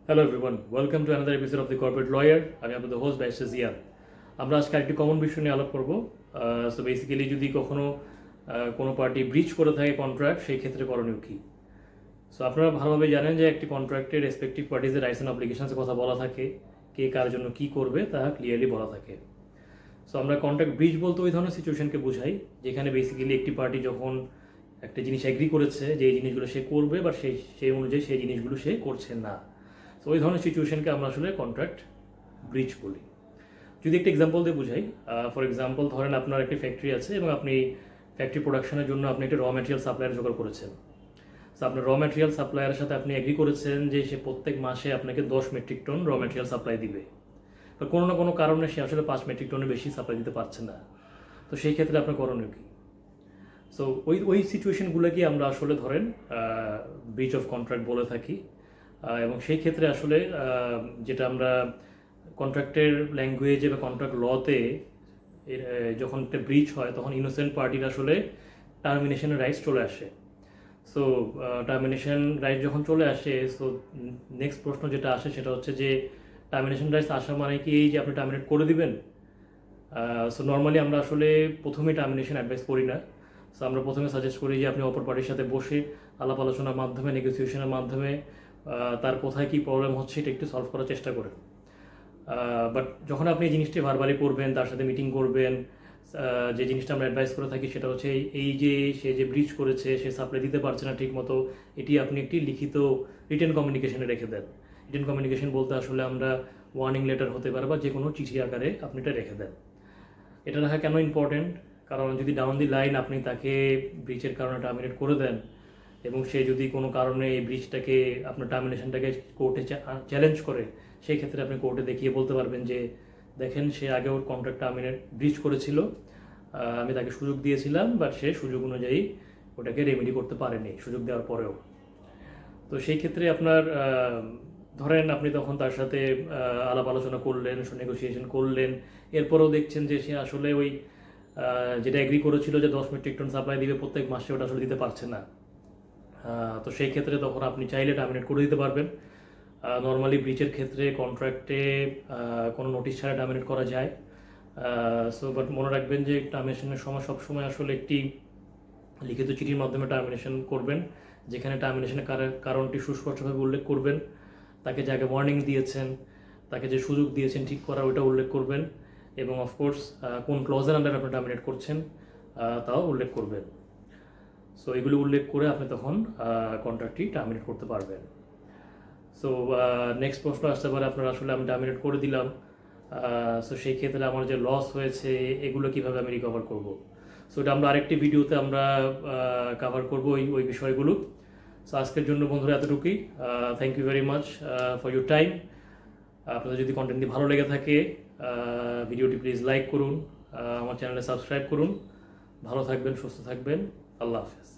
Hello everyone, welcome to another episode of the corporate lawyer. আমি আপনাদের host barrister Ziyad. আমরা আজকে আরেকটি কমন বিষয় নিয়ে আলাপ করব। সো বেসিক্যালি যদি কখনো কোনো পার্টি ব্রিচ করে থাকে কন্ট্রাক্ট, সেই ক্ষেত্রে করণীয় কী। সো আপনারা ভালোভাবে জানেন যে একটি কন্ট্রাক্টের রেসপেক্টিভ পার্টিজের রাইটস অ্যান্ড অব্লিগেশনসের কথা বলা থাকে, কে কার জন্য কী করবে তা ক্লিয়ারলি বলা থাকে। সো আমরা কন্ট্রাক্ট ব্রিচ বলতে ওই ধরনের সিচুয়েশনকে বোঝাই যেখানে বেসিক্যালি একটি পার্টি যখন একটা জিনিস এগ্রি করেছে যে এই জিনিসগুলো সে করবে, বা সেই অনুযায়ী সেই জিনিসগুলো সে করছে না। তো ওই ধরনের সিচুয়েশনকে আমরা আসলে কন্ট্রাক্ট ব্রিচ বলি। যদি একটা এক্সাম্পল দিয়ে বুঝাই, ফর এক্সাম্পল ধরেন আপনার একটি ফ্যাক্টরি আছে এবং আপনি ফ্যাক্টরি প্রোডাকশনের জন্য আপনি একটা র ম্যাটেরিয়াল সাপ্লায়ার জোগাড় করেছেন। তো আপনার র ম্যাটেরিয়াল সাপ্লায়ারের সাথে আপনি এগ্রি করেছেন যে সে প্রত্যেক মাসে আপনাকে 10 মেট্রিক টন র ম্যাটেরিয়াল সাপ্লাই দিবে, বা কোনো না কোনো কারণে সে আসলে 5 মেট্রিক টনের বেশি সাপ্লাই দিতে পারছে না। তো সেই ক্ষেত্রে আপনার করণীয় কী? সো ওই সিচুয়েশনগুলোকে আমরা আসলে ধরেন ব্রিচ অফ কন্ট্রাক্ট বলে থাকি। এবং সেই ক্ষেত্রে আসলে যেটা আমরা কন্ট্রাক্টের ল্যাঙ্গুয়েজে বা কন্ট্রাক্ট লতে যখন একটা ব্রিচ হয় তখন ইনোসেন্ট পার্টির আসলে টার্মিনেশনের রাইটস চলে আসে। সো টার্মিনেশন রাইট যখন চলে আসে, সো নেক্সট প্রশ্ন যেটা আসে সেটা হচ্ছে যে টার্মিনেশন রাইটস আসা মানে কি এই যে আপনি টার্মিনেট করে দিবেন? সো নর্মালি আমরা আসলে প্রথমে টার্মিনেশন অ্যাডভাইস করি না। সো আমরা প্রথমে সাজেস্ট করি যে আপনি অপর পার্টির সাথে বসে আলাপ আলোচনার মাধ্যমে, নেগোসিয়েশনের মাধ্যমে তার কোথায় কী প্রবলেম হচ্ছে এটা একটু সলভ করার চেষ্টা করেন। বাট যখন আপনি এই জিনিসটি ভার্বালি করবেন, তার সাথে মিটিং করবেন, যে জিনিসটা আমরা অ্যাডভাইস করে থাকি সেটা হচ্ছে এই যে সে যে ব্রিচ করেছে, সে সাপ্লাই দিতে পারছে না ঠিক মতো, এটি আপনি একটি লিখিত রিটেন কমিউনিকেশনে রেখে দেন। রিটেন কমিউনিকেশন বলতে আসলে আমরা ওয়ার্নিং লেটার হতে পারে বা যে কোনো চিঠি আকারে আপনি এটা রেখে দেন। এটা রাখা কেন ইম্পর্টেন্ট? কারণ যদি ডাউন দি লাইন আপনি তাকে ব্রিচের কারণে টার্মিনেট করে দেন এবং সে যদি কোনো কারণে এই ব্রিচটাকে, আপনার টার্মিনেশনটাকে কোর্টে চ্যালেঞ্জ করে, সেই ক্ষেত্রে আপনি কোর্টে দেখিয়ে বলতে পারবেন যে দেখেন সে আগে ওর কন্ট্রাক্ট টার্মিনেট ব্রিচ করেছিল, আমি তাকে সুযোগ দিয়েছিলাম, বাট সে সুযোগ অনুযায়ী ওটাকে রেমেডি করতে পারেনি সুযোগ দেওয়ার পরেও। তো সেই ক্ষেত্রে আপনার ধরেন আপনি তখন তার সাথে আলাপ আলোচনা করলেন, নেগোসিয়েশন করলেন, এরপরেও দেখছেন যে সে আসলে ওই যেটা এগ্রি করেছিল যে 10 মেট্রিক টন সাপ্লাই দিবে প্রত্যেক মাসে, ওটা আসলে দিতে পারছে না। তো সেই ক্ষেত্রে তখন আপনি চাইলে টার্মিনেট করে দিতে পারবেন। নর্মালি ব্রিচের ক্ষেত্রে কন্ট্রাক্টে কোনো নোটিশ ছাড়া টার্মিনেট করা যায়। সো বাট মনে রাখবেন যে টার্মিনেশনের সময় সবসময় আসলে একটি লিখিত চিঠির মাধ্যমে টার্মিনেশন করবেন, যেখানে টার্মিনেশনের কারণটি সুস্পষ্টভাবে উল্লেখ করবেন, তাকে যাকে ওয়ার্নিং দিয়েছেন, তাকে যে সুযোগ দিয়েছেন ঠিক করার, ওইটা উল্লেখ করবেন, এবং অফকোর্স কোন ক্লজের আন্ডারে আপনি টার্মিনেট করছেন তাও উল্লেখ করবেন। সো এগুলো উল্লেখ করে আপনি তখন কন্ট্রাক্টটি টার্মিনেট করতে পারবেন। সো নেক্সট প্রশ্ন আসতে পারে আপনার আসলে আমি টার্মিনেট করে দিলাম, সো সেই ক্ষেত্রে আমার যে লস হয়েছে এগুলো কীভাবে আমি রিকভার করব। সো এটা আমরা আরেকটি ভিডিওতে আমরা কভার করবো ওই বিষয়গুলো। সো আজকের জন্য বন্ধুরা এতটুকুই। Thank you very much for your time. আপনাদের যদি কন্টেন্টটি ভালো লেগে থাকে ভিডিওটি প্লিজ লাইক করুন, আমার চ্যানেলে সাবস্ক্রাইব করুন। ভালো থাকবেন, সুস্থ থাকবেন। আল্লাহ হাফেজ।